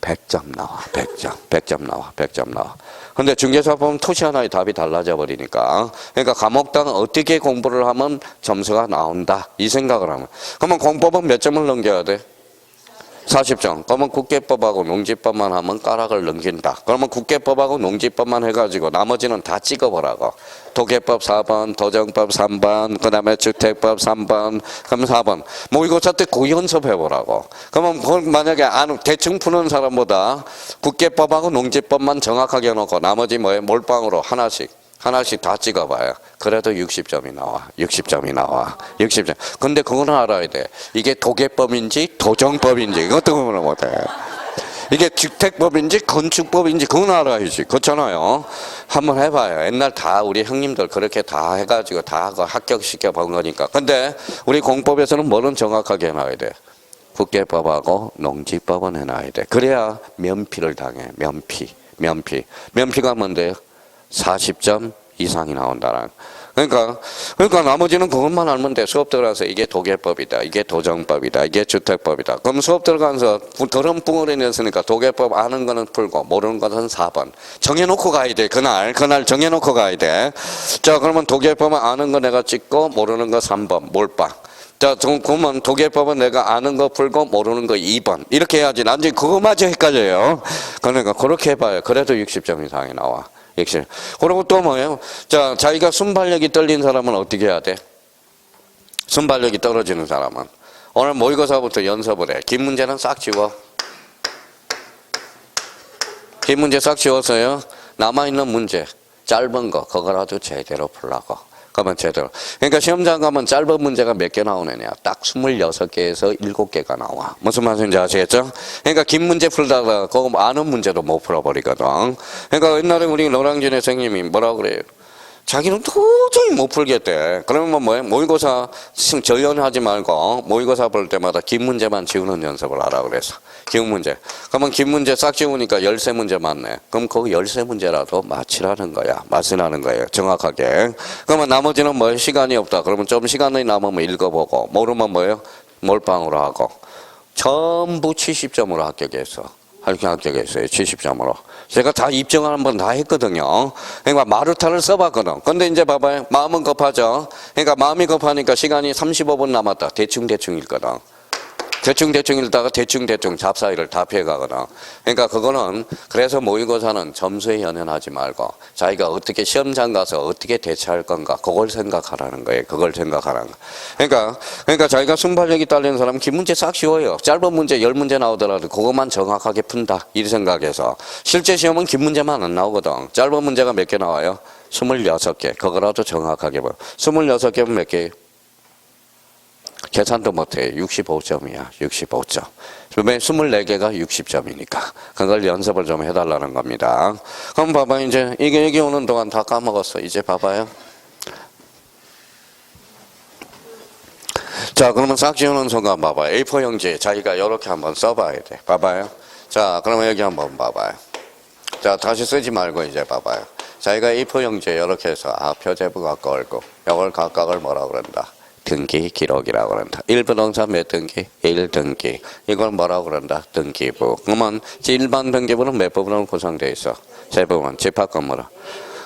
S1: 100점 나와. 100점 나와. 근데 중개사 보면 토시 하나에 답이 달라져 버리니까. 그러니까 과목당 어떻게 공부를 하면 점수가 나온다. 이 생각을 하면. 그러면 공법은 몇 점을 넘겨야 돼? 40점. 그러면 국계법하고 농지법만 하면 까락을 넘긴다. 그러면 국계법하고 농지법만 해가지고 나머지는 다 찍어보라고. 도계법 4번, 도정법 3번, 그 다음에 주택법 3번, 그럼 4번. 모의고사 때 그 연습해보라고. 그러면 만약에 대충 푸는 사람보다 국계법하고 농지법만 정확하게 해놓고 나머지 뭐에 몰빵으로 하나씩 다 찍어봐요. 그래도 60점이 나와. 60점. 근데 그거는 알아야 돼. 이게 도계법인지 도정법인지 이것도 구분을 못해. 이게 주택법인지 건축법인지 그건 알아야지. 그렇잖아요. 한번 해봐요. 옛날 다 우리 형님들 그렇게 다 해가지고 다 합격시켜 본 거니까. 근데 우리 공법에서는 뭐는 정확하게 해놔야 돼. 국계법하고 농지법은 해놔야 돼. 그래야 면피를 당해. 면피가 뭔데요? 40점 이상이 나온다는. 그러니까 나머지는 그것만 알면 돼. 수업 들어가서 이게 도계법이다, 이게 도정법이다, 이게 주택법이다. 그럼 수업 들어가서 더러운 붕어리 냈으니까 도계법 아는 거는 풀고 모르는 것은 4번. 정해놓고 가야 돼. 그날 정해놓고 가야 돼. 자, 그러면 도계법은 아는 거 내가 찍고 모르는 거 3번 몰빵. 자, 그러면 도계법은 내가 아는 거 풀고 모르는 거 2번. 이렇게 해야지. 나중에 그거마저 헷갈려요. 그러니까 그렇게 해봐요. 그래도 60점 이상이 나와. 그리고 또 뭐예요? 자, 자기가 순발력이 떨린 사람은 어떻게 해야 돼? 순발력이 떨어지는 사람은 오늘 모의고사부터 연습을 해. 긴 문제는 싹 지워. 긴 문제 싹 지웠어요. 남아있는 문제 짧은 거 그거라도 제대로 풀라고. 그러면 제대로. 그러니까 시험장 가면 짧은 문제가 몇 개 나오느냐. 딱 26개에서 7개가 나와. 무슨 말인지 아시겠죠? 그러니까 긴 문제 풀다가 그거 아는 문제도 못 풀어버리거든. 그러니까 옛날에 우리 노량진 선생님이 뭐라고 그래요? 자기는 도저히 못 풀겠대. 그러면 뭐예요? 모의고사 저연하지 말고 모의고사 볼 때마다 긴 문제만 지우는 연습을 하라고 그래서. 긴 문제. 그러면 긴 문제 싹 지우니까 13문제 맞네. 그럼 그 13문제라도 맞히라는 거야. 맞으라는 거예요. 정확하게. 그러면 나머지는 뭐예요? 시간이 없다. 그러면 좀 시간이 남으면 읽어보고 모르면 뭐예요? 몰빵으로 하고. 전부 70점으로 합격했어요. 70점으로. 제가 다 입증을 한번 다 했거든요. 그러니까 마루타를 써봤거든. 근데 이제 봐봐요. 마음은 급하죠. 그러니까 마음이 급하니까 시간이 35분 남았다. 대충 읽거든. 대충 읽다가 대충 잡사이를 다 피해가거든. 그러니까 그거는 그래서 모의고사는 점수에 연연하지 말고 자기가 어떻게 시험장 가서 어떻게 대처할 건가 그걸 생각하라는 거예요. 그러니까 자기가 순발력이 딸리는 사람은 긴 문제 싹 쉬워요. 짧은 문제 10문제 나오더라도 그것만 정확하게 푼다. 이 생각해서 실제 시험은 긴 문제만 안 나오거든. 짧은 문제가 몇 개 나와요? 26개. 그거라도 정확하게 봐. 26개면 몇 개? 계산도 못해. 65점이야. 65점. 그러면 24개가 60점이니까. 그걸 연습을 좀 해달라는 겁니다. 그럼 봐봐. 이제 이게 여기 오는 동안 다 까먹었어. 이제 봐봐요. 자, 그러면 싹 지우는 순간 봐봐. A4 용지 자기가 이렇게 한번 써봐야 돼. 봐봐요. 자, 그러면 여기 한번 봐봐요. 자, 다시 쓰지 말고 이제 봐봐요. 자기가 A4 용지에 이렇게 해서 표제부 갖고 얼고 이걸 각각을 뭐라 그런다? 등기 기록이라고 그런다. 1부동산 몇 등기? 1등기. 이걸 뭐라고 그런다? 등기부. 그러면 일반 등기부는 몇 부분으로 구성되어 있어? 세 부분. 집합건물은.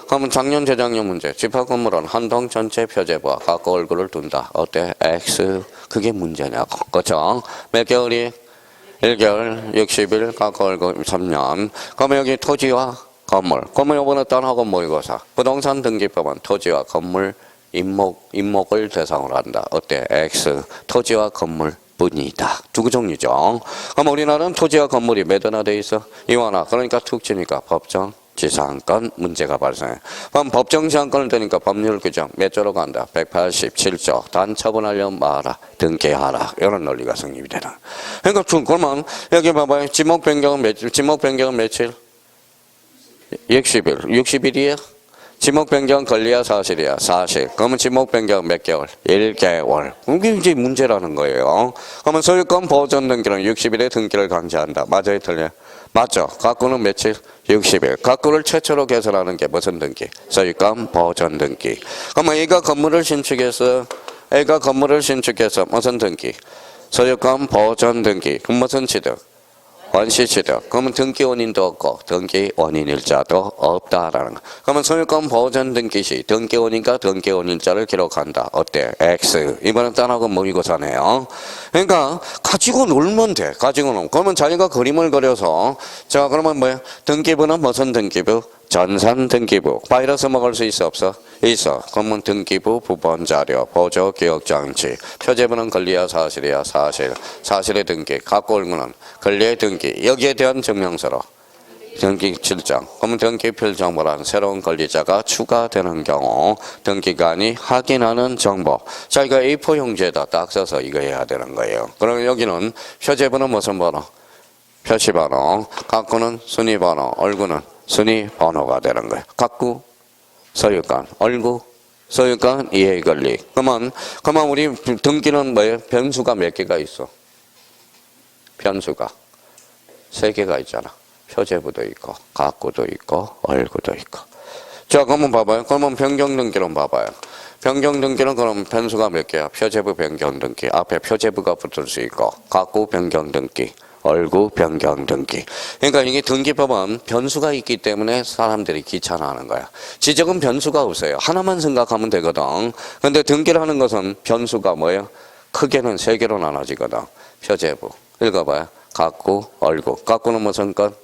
S1: 그러면 작년 재작년 문제. 집합건물은 한 동 전체 표제부와 갖고 얼굴을 둔다. 어때? X. 그게 문제냐고. 그렇죠? 몇 개월이? 1개월, 60일, 갖고 얼굴 3년. 그러면 여기 토지와 건물. 그러면 이번에 딴하고 모의고사. 부동산 등기법은 토지와 건물 임목을 대상으로 한다. 어때? X. 토지와 건물 뿐이다. 두 종류죠. 그럼 우리나라는 토지와 건물이 몇 개나 돼 있어? 이완화. 그러니까 툭 치니까 법정 지상권 문제가 발생해. 그럼 법정 지상권을 되니까 법률 규정 몇 조로 간다? 187조. 단처분하려면 마라. 등기하라. 이런 논리가 성립이 되나. 그러니까 그러면 여기 봐봐요. 지목 변경은 며칠? 60일. 60일이에요? 지목 변경 권리야 사실이야? 사실. 그러면 지목 변경 몇 개월? 1개월. 이게 이제 문제라는 거예요. 그러면 소유권 보존 등기는 60일에 등기를 강제한다. 맞아요, 틀려요? 맞죠? 각구는 며칠? 60일. 각구를 최초로 개설하는 게 무슨 등기? 소유권 보존 등기. 그러면 A가 건물을 신축해서 무슨 등기? 소유권 보존 등기. 그럼 무슨 취득? 원시 취득. 그러면 등기 원인도 없고 등기 원인일자도 없다라는 거. 그러면 소유권 보존 등기 시 등기 원인과 등기 원인자를 기록한다. 어때? X. 이번엔 딴하고 모의고사네요. 그러니까 가지고 놀면 돼. 가지고 놀면. 그러면 자기가 그림을 그려서 자 그러면 뭐야? 등기부는 무슨 등기부? 전산 등기부. 바이러스 먹을 수 있어 없어? 있어. 그러면 등기부 부본 자료 보조 기억 장치. 표제부는 권리야 사실이야 사실. 사실의 등기. 갖고 올구는 권리의 등기. 여기에 대한 증명서로 등기 필정. 그러면 등기 필정보란 새로운 권리자가 추가되는 경우 등기관이 확인하는 정보. 자 이거 A4 용지에다 딱 써서 이거 해야 되는 거예요. 그러면 여기는 표제부는 무슨 번호? 표시번호. 갖고는 순위번호. 얼구는 순위번호가 되는 거예요. 갖고 소유권, 얼구, 소유권, 이해권리. 그러면 우리 등기는 뭐예요? 변수가 몇 개가 있어? 변수가 3개가 있잖아. 표제부도 있고, 갖고도 있고, 얼구도 있고. 자, 그러면 봐봐요. 그러면 변경 등기는 봐봐요. 변경 등기는 그럼 변수가 몇 개야? 표제부 변경 등기. 앞에 표제부가 붙을 수 있고, 갖고 변경 등기. 얼구 변경 등기. 그러니까 이게 등기법은 변수가 있기 때문에 사람들이 귀찮아하는 거야. 지적은 변수가 없어요. 하나만 생각하면 되거든. 근데 등기라는 것은 변수가 뭐예요? 크게는 3개로 나눠지거든. 표제부. 읽어봐요. 갖고, 얼구. 갖고는 무슨 건?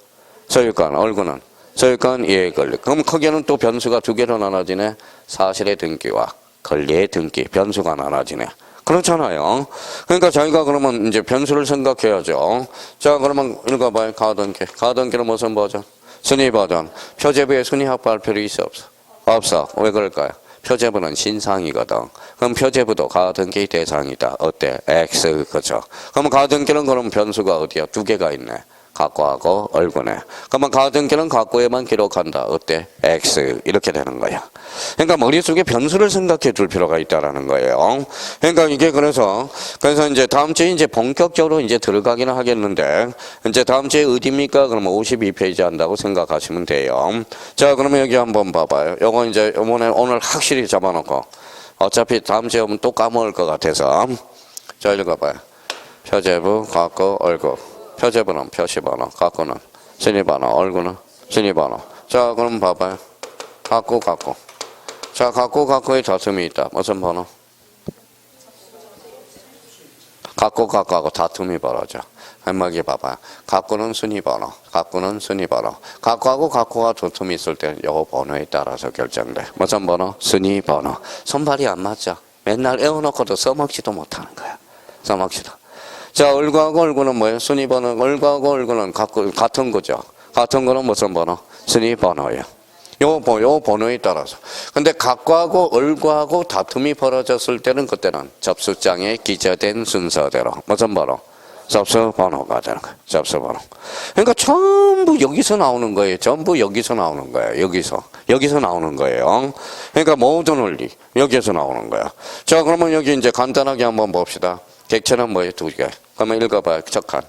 S1: 소유권. 얼구는 소유권, 이해권리. 그럼 크게는 또 변수가 2개로 나눠지네. 사실의 등기와 권리의 등기. 변수가 나눠지네. 그렇잖아요. 그러니까 자기가 그러면 이제 변수를 생각해야죠. 자, 그러면 읽어봐요. 가등기. 가등기는 무슨 버전? 순위 버전. 표제부에 순위 합발표를 있어 없어? 없어. 왜 그럴까요? 표제부는 신상이거든. 그럼 표제부도 가등기 대상이다. 어때? X. 그죠? 그러면 가등기는 그럼 변수가 어디야? 2개가 있네. 갖고하고 얼구네. 그러면 가등기는 갖고에만 기록한다. 어때? X. 이렇게 되는 거야. 그러니까 머릿속에 변수를 생각해 둘 필요가 있다라는 거예요. 그러니까 이게 그래서 이제 다음 주에 이제 본격적으로 이제 들어가기는 하겠는데 이제 다음 주에 어디입니까? 그러면 52페이지 한다고 생각하시면 돼요. 자, 그러면 여기 한번 봐봐요. 요거 이제 오늘 확실히 잡아놓고 어차피 다음 주에 오면 또 까먹을 것 같아서 자, 읽어봐요. 표제부, 갖고, 얼구. 표제부는 표시번호, 갖고는 순위번호, 얼구는 순위번호. 자, 그럼 봐봐요. 갖고. 자, 갖고의 다툼이 있다. 무슨 번호? 갖고하고 다툼이 벌어져. 한마디 봐봐요. 갖고는 순위번호, 갖고하고 갖고가 다툼이 있을 때는 요 번호에 따라서 결정돼. 무슨 번호? 순위번호. 손발이 안 맞죠? 맨날 애워놓고도 써먹지도 못하는 거야. 써먹지도. 자, 얼구하고 얼구는 뭐예요? 순위번호. 얼구하고 얼구는 같은 거죠. 같은 거는 무슨 번호? 순위번호예요. 요 번호에 따라서. 근데 갖고하고 얼구하고 다툼이 벌어졌을 때는 그때는 접수장에 기재된 순서대로 무슨 번호? 접수번호가 되는 거예요. 접수번호. 그러니까 전부 여기서 나오는 거예요. 전부 여기서 나오는 거예요. 여기서 나오는 거예요. 그러니까 모든 원리 여기서 나오는 거야. 자, 그러면 여기 이제 간단하게 한번 봅시다. 객체는 뭐예요? 2개. 그러면 읽어봐요. 척한.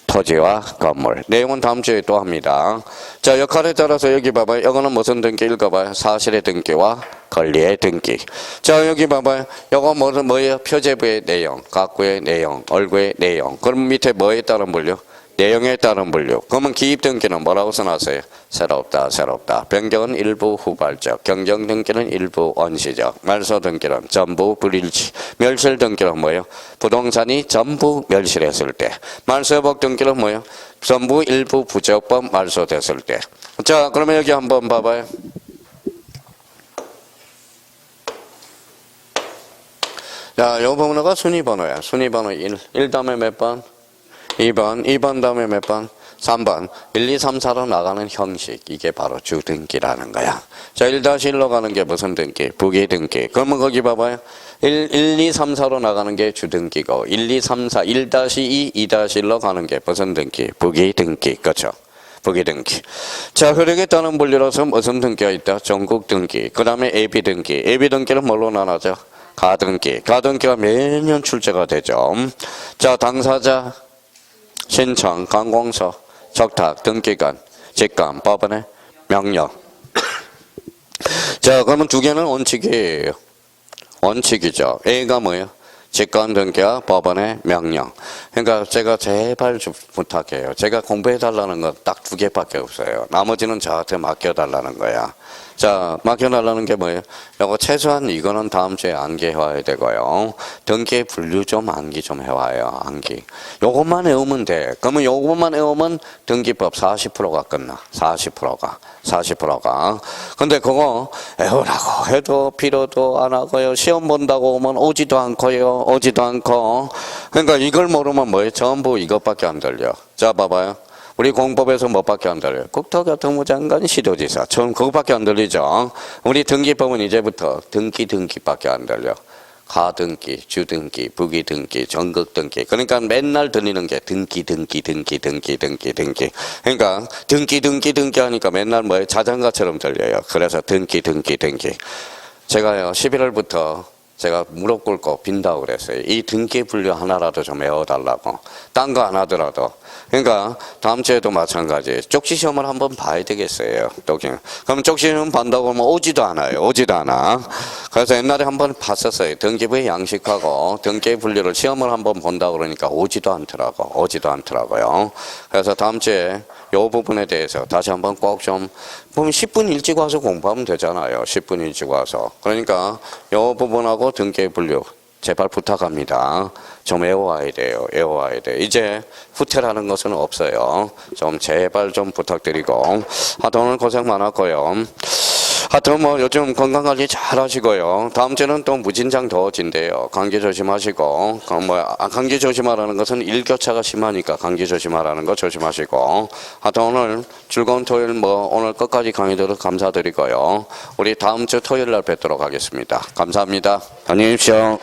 S1: 토지와 건물. 내용은 다음 주에 또 합니다. 자, 역할에 따라서 여기 봐봐요. 이거는 무슨 등기 읽어봐요. 사실의 등기와 권리의 등기. 자, 여기 봐봐요. 이거 뭐예요? 표제부의 내용, 갖고의 내용, 얼구의 내용. 그럼 밑에 뭐에 따른 분류? 내용에 따른 분류. 그러면 기입 등기는 뭐라고 써놨어요? 새롭다. 변경은 일부 후발적. 경정 등기는 일부 원시적. 말소 등기는 전부 불일치. 멸실 등기는 뭐예요? 부동산이 전부 멸실했을 때. 말소회복 등기는 뭐예요? 전부 일부 부적법 말소됐을 때. 자, 그러면 여기 한번 봐봐요. 자, 요 번호가 순위번호야. 순위번호 1 다음에 몇 번? 2번 다음에 몇 번? 3번. 1, 2, 3, 4로 나가는 형식. 이게 바로 주등기라는 거야. 자, 1-1로 가는 게 무슨 등기? 부기등기. 그러면 거기 봐봐요. 1, 2, 3, 4로 나가는 게 주등기고 1, 2, 3, 4, 1-2, 2-1로 가는 게 무슨 등기? 부기등기. 그렇죠? 부기등기. 자, 효력에 따른 분류로서 무슨 등기가 있다? 전국 등기. 그 다음에 예비등기. 예비등기는 뭘로 나눠져? 가등기. 가등기가 매년 출제가 되죠. 자, 당사자 신청, 관공서, 적탁, 등기관, 직감, 법원의 명령. 자, 그러면 두 개는 원칙이에요. 원칙이죠. A가 뭐예요? 직권 등기와 법원의 명령. 그러니까 제가 제발 좀 부탁해요. 제가 공부해달라는 건 딱 두 개밖에 없어요. 나머지는 저한테 맡겨달라는 거야. 자, 맡겨달라는 게 뭐예요? 요거 최소한 이거는 다음 주에 암기해와야 되고요. 등기 분류 좀 암기 좀 해와요. 암기. 요것만 외우면 돼. 그러면 요것만 외우면 등기법 40%가 끝나. 40%가. 근데 그거 외우라고 해도 필요도 안 하고요. 시험 본다고 오면 오지도 않고요. 오지도 않고. 그러니까 이걸 모르면 뭐예요? 전부 이것밖에 안 들려. 자, 봐봐요. 우리 공법에서 뭐밖에 안 들려요? 국토교통부 장관, 시도지사. 처음 그것밖에 안 들리죠. 우리 등기법은 이제부터 등기밖에 안 들려. 가등기, 주등기, 부기등기, 전극등기. 그러니까 맨날 들리는 게 등기. 그러니까 등기 하니까 맨날 뭐예요? 자장가처럼 들려요. 그래서 등기. 제가요 11월부터 제가 무릎 꿇고 빈다고 그랬어요. 이 등기 분류 하나라도 좀 외워달라고. 딴 거 안 하더라도. 그러니까 다음 주에도 마찬가지. 쪽지 시험을 한번 봐야 되겠어요. 그럼 쪽지 시험 본다고 하면 오지도 않아요. 그래서 옛날에 한번 봤었어요. 등기부의 양식하고 등기 분류를 시험을 한번 본다고 그러니까 오지도 않더라고요. 그래서 다음 주에 이 부분에 대해서 다시 한번 꼭 좀 보면 10분 일찍 와서 공부하면 되잖아요. 10분 일찍 와서. 그러니까 이 부분하고 등기 분류 제발 부탁합니다. 좀 외워와야 돼요. 이제 후퇴라는 것은 없어요. 좀 제발 좀 부탁드리고. 하여튼 오늘 고생 많았고요. 하여튼 뭐 요즘 건강관리 잘 하시고요. 다음 주는 또 무진장 더워진대요. 감기 조심하시고. 감기 조심하라는 것은 일교차가 심하니까 감기 조심하라는 거 조심하시고. 하여튼 오늘 즐거운 토요일 오늘 끝까지 강의 들어서 감사드리고요. 우리 다음 주 토요일 날 뵙도록 하겠습니다. 감사합니다. 안녕히 계십시오.